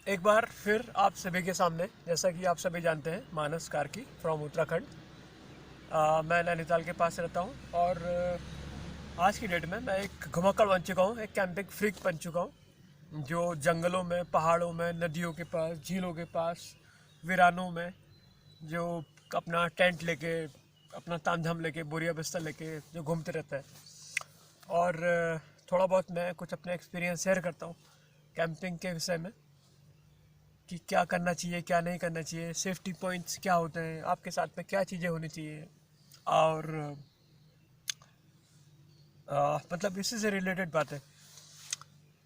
एक बार फिर आप सभी के सामने, जैसा कि आप सभी जानते हैं, मानस कार्की फ्रॉम उत्तराखंड। मैं नैनीताल के पास रहता हूँ और आज की डेट में मैं एक घुमक्कड़ बन चुका हूँ, एक कैंपिंग फ्रीक बन चुका हूँ, जो जंगलों में, पहाड़ों में, नदियों के पास, झीलों के पास, वीरानों में, जो अपना टेंट लेके, अपना तामझाम लेके, बोरिया बिस्तर लेके जो घूमते रहता है। और थोड़ा बहुत मैं कुछ अपने एक्सपीरियंस शेयर करता हूँ कैंपिंग के विषय में, कि क्या करना चाहिए, क्या नहीं करना चाहिए, सेफ्टी पॉइंट्स क्या होते हैं, आपके साथ में क्या चीज़ें होनी चाहिए। और मतलब इसी से रिलेटेड बात है।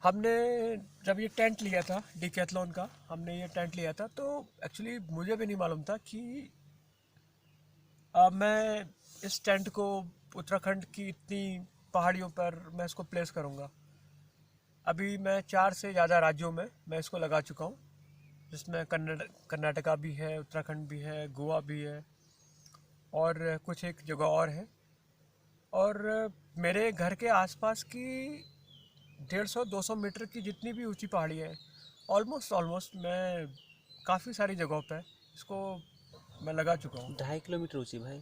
हमने जब ये टेंट लिया था डिकैथलॉन का, हमने ये टेंट लिया था, तो एक्चुअली मुझे भी नहीं मालूम था कि मैं इस टेंट को उत्तराखंड की इतनी पहाड़ियों पर मैं इसको प्लेस करूँगा। अभी मैं 4 से ज़्यादा राज्यों में मैं इसको लगा चुका हूँ, जिसमें कर्नाटका भी है, उत्तराखंड भी है, गोवा भी है और कुछ एक जगह और है। और मेरे घर के आसपास की 150-200 मीटर की जितनी भी ऊंची पहाड़ियाँ हैं, ऑलमोस्ट ऑलमोस्ट मैं काफ़ी सारी जगहों पे इसको मैं लगा चुका हूँ। 2.5 किलोमीटर ऊँची भाई।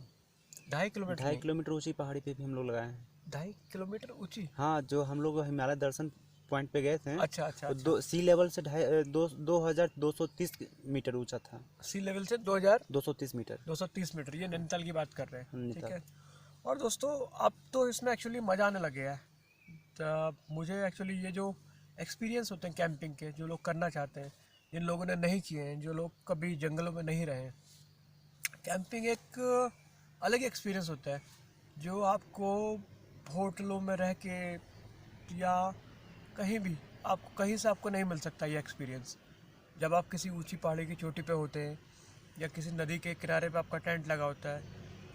2.5 किलोमीटर ढाई नहीं, किलोमीटर ऊँची पहाड़ी पे भी हम लोग लगाए हैं। 2.5 किलोमीटर ऊंची। हाँ, जो हम लोग हिमालय दर्शन पॉइंट पे गए थे, अच्छा अच्छा वो अच्छा। दो सी लेवल से 2230 मीटर ऊंचा था। सी लेवल से 2000 230 मीटर। 230 मीटर, ये नैनीताल की बात कर रहे हैं, ठीक नैनीताल। है। और दोस्तों, अब तो इसमें एक्चुअली मज़ा आने लग गया है। तो मुझे एक्चुअली ये जो एक्सपीरियंस होते हैं कैंपिंग के, जो लोग करना चाहते हैं, जिन लोगों ने नहीं किए हैं, जो लोग कभी जंगलों में नहीं रहे हैं, कैंपिंग एक अलग एक्सपीरियंस होता है, जो आपको होटलों में रह के या कहीं भी, आपको कहीं से आपको नहीं मिल सकता ये एक्सपीरियंस। जब आप किसी ऊंची पहाड़ी की चोटी पे होते हैं, या किसी नदी के किनारे पे आपका टेंट लगा होता है,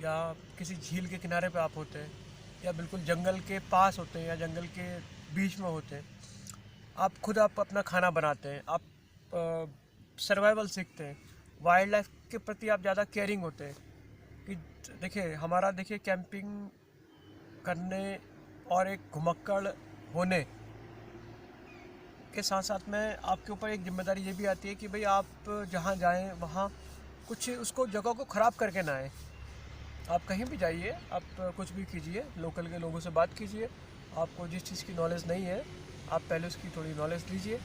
या किसी झील के किनारे पे आप होते हैं, या बिल्कुल जंगल के पास होते हैं, या जंगल के बीच में होते हैं, आप अपना खाना बनाते हैं, आप सर्वाइवल सीखते हैं, वाइल्ड लाइफ के प्रति आप ज़्यादा केयरिंग होते हैं। कि देखिए कैंपिंग करने और एक घुमक्कड़ होने के साथ साथ में आपके ऊपर एक जिम्मेदारी ये भी आती है कि भाई आप जहाँ जाएं वहाँ कुछ उसको जगह को ख़राब करके ना आए। आप कहीं भी जाइए, आप कुछ भी कीजिए, लोकल के लोगों से बात कीजिए, आपको जिस चीज़ की नॉलेज नहीं है, आप पहले उसकी थोड़ी नॉलेज लीजिए।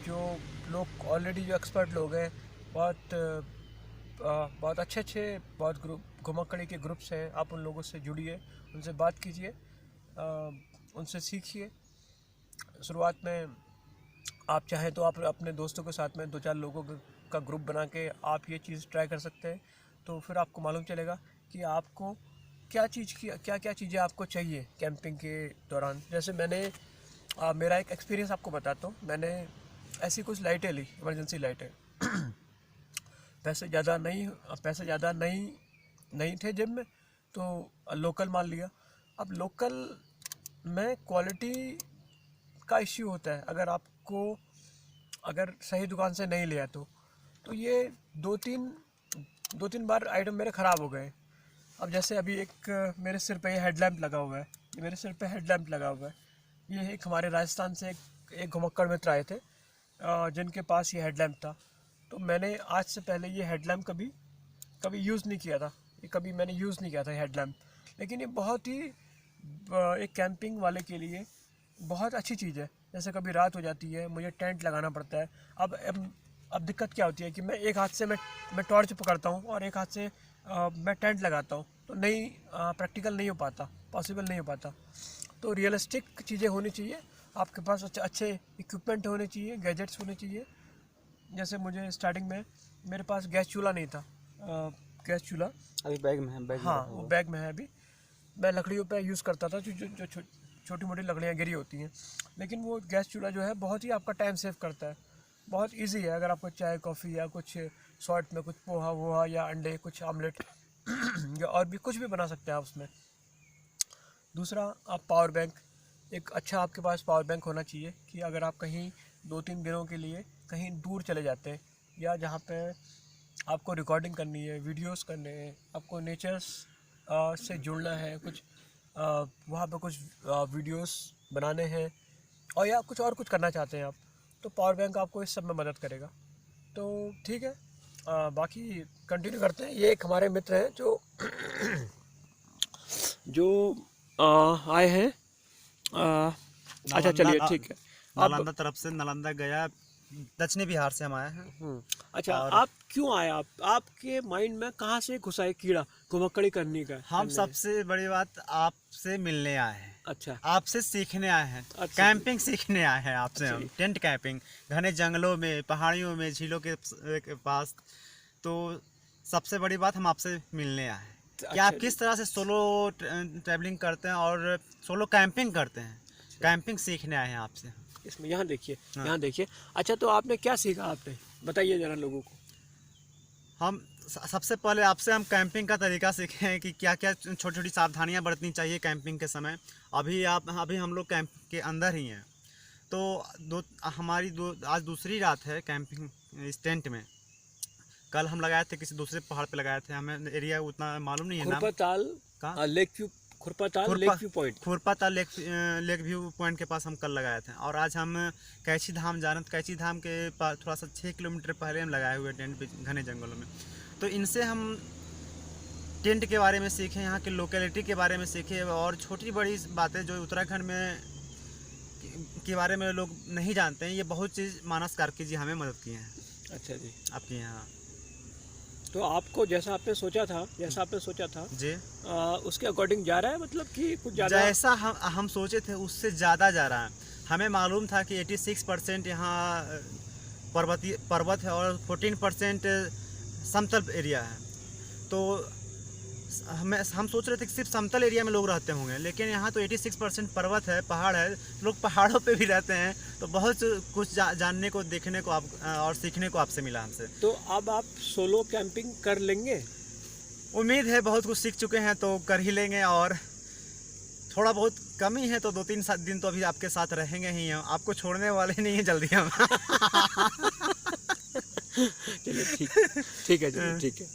जो लोग ऑलरेडी, जो एक्सपर्ट लोग हैं, बहुत अच्छे अच्छे, बहुत ग्रुप घुमक्कड़ी के ग्रुप्स हैं, आप उन लोगों से जुड़िए, उनसे बात कीजिए, उनसे सीखिए। शुरुआत में आप चाहें तो आप अपने दोस्तों के साथ में 2-4 लोगों का ग्रुप बना के आप ये चीज़ ट्राई कर सकते हैं। तो फिर आपको मालूम चलेगा कि आपको क्या चीज़ की, क्या क्या चीज़ें आपको चाहिए कैंपिंग के दौरान। जैसे मेरा एक एक्सपीरियंस आपको बताता हूँ। मैंने ऐसी कुछ लाइटें ली, इमरजेंसी लाइटें। पैसे ज़्यादा नहीं नहीं थे जेब में, तो लोकल माल लिया। अब लोकल में क्वालिटी का इश्यू होता है, अगर सही दुकान से नहीं लिया तो ये दो तीन दो तीन बार आइटम मेरे ख़राब हो गए। अब जैसे अभी एक मेरे सिर पे ये हेडलैम्प लगा हुआ है, ये मेरे सिर पे हेडलैम्प लगा हुआ है। ये एक हमारे राजस्थान से एक घुमक्कड़ मित्र आए थे, जिनके पास ये हेडलैम्प था। तो मैंने आज से पहले ये हेडलैम्प कभी कभी यूज़ नहीं किया था, ये कभी मैंने यूज़ नहीं किया था हेडलैम्प। लेकिन ये बहुत ही एक कैंपिंग वाले के लिए बहुत अच्छी चीज़ है। जैसे कभी रात हो जाती है, मुझे टेंट लगाना पड़ता है। अब दिक्कत क्या होती है कि मैं एक हाथ से मैं टॉर्च पकड़ता हूँ और एक हाथ से मैं टेंट लगाता हूँ, तो नहीं, प्रैक्टिकल नहीं हो पाता, पॉसिबल नहीं हो पाता। तो रियलिस्टिक चीज़ें होनी चाहिए, आपके पास अच्छे अच्छे इक्विपमेंट होने चाहिए, गैजेट्स होने चाहिए। जैसे मुझे स्टार्टिंग में मेरे पास गैस चूल्हा नहीं था, गैस चूल्हा, अभी बैग में है, बैग में हाँ रखा वो हुआ है। बैग में है अभी। मैं लकड़ियों पे यूज़ करता था, जो छोटी मोटी लकड़ियाँ गिरी होती हैं। लेकिन वो गैस चूल्हा जो है बहुत ही आपका टाइम सेव करता है, बहुत इजी है। अगर आपको चाय कॉफ़ी या कुछ शॉर्ट में कुछ पोहा वोहा या अंडे, कुछ आमलेट या और भी कुछ भी बना सकते हैं आप उसमें। दूसरा, आप पावर बैंक, एक अच्छा आपके पास पावर बैंक होना चाहिए, कि अगर आप कहीं 2-3 दिनों के लिए कहीं दूर चले जाते हैं, या जहाँ पे आपको रिकॉर्डिंग करनी है, वीडियोस करने हैं, आपको नेचर्स से जुड़ना है, कुछ वहाँ पे कुछ वीडियोस बनाने हैं, और या कुछ और कुछ करना चाहते हैं आप, तो पावर बैंक आपको इस सब में मदद करेगा। तो ठीक है, बाकी कंटिन्यू करते हैं। ये एक हमारे मित्र हैं जो जो आए हैं। अच्छा चलिए ठीक है। नालंदा तरफ से, नालंदा गया, दक्षिणी बिहार से हम आए हैं। अच्छा, आप क्यों आए? आपके माइंड में कहाँ से घुसा है कीड़ा घुमक्कड़ी करने का? हम सबसे बड़ी बात आपसे मिलने आए हैं, अच्छा आपसे सीखने आए हैं, अच्छा। कैंपिंग सीखने आए हैं आपसे हम। जी। टेंट कैंपिंग घने जंगलों में, पहाड़ियों में, झीलों के पास। तो सबसे बड़ी बात हम आपसे मिलने आए हैं कि आप किस तरह से सोलो ट्रैवलिंग करते हैं और सोलो कैंपिंग करते हैं। कैंपिंग सीखने आए हैं आपसे। इसमें यहाँ देखिए, हाँ। यहाँ देखिए। अच्छा, तो आपने क्या सीखा? आपने बताइए जरा लोगों को। हम सबसे पहले आपसे हम कैंपिंग का तरीका सीखे हैं कि क्या क्या छोटी छोटी सावधानियां बरतनी चाहिए कैंपिंग के समय। अभी हम लोग कैंप के अंदर ही हैं। तो आज दूसरी रात है कैंपिंग इस टेंट में। कल हम लगाए थे किसी दूसरे पहाड़ पे लगाए थे, हमें एरिया उतना मालूम नहीं है नाम। Khurpatal lake view, Khurpatal lake view point. Khurpatal lake view point के पास हम कल लगाए थे। और आज हम कैची धाम जा रहे हैं। कैची धाम के पास थोड़ा सा 6 किलोमीटर पहले हम लगाए हुए टेंट पे घने जंगलों में। तो इनसे हम टेंट के बारे में सीखे, यहाँ के लोकेलिटी के बारे में सीखे और छोटी बड़ी बातें जो उत्तराखंड में के बारे में लोग नहीं जानते हैं। ये बहुत चीज़ मानस कार्की जी हमें मदद किए हैं। अच्छा जी। आपके यहाँ तो आपको जैसा आपने सोचा था जी उसके अकॉर्डिंग जा रहा है, मतलब कि कुछ ज़्यादा? जैसा हम सोचे थे उससे ज़्यादा जा रहा है। हमें मालूम था कि 86% यहाँ पर्वत है और 14% समतल एरिया है। तो हम सोच रहे थे कि सिर्फ समतल एरिया में लोग रहते होंगे, लेकिन यहाँ तो 86% पर्वत है, पहाड़ है। लोग पहाड़ों पे भी रहते हैं। तो बहुत कुछ जानने को, देखने को और सीखने को आपसे मिला हमसे। तो अब आप सोलो कैंपिंग कर लेंगे? उम्मीद है बहुत कुछ सीख चुके हैं तो कर ही लेंगे। और थोड़ा बहुत कमी है तो 2-3 दिन तो अभी आपके साथ रहेंगे ही हम। आपको छोड़ने वाले नहीं हैं जल्दी हम। चलिए ठीक है जी, ठीक है।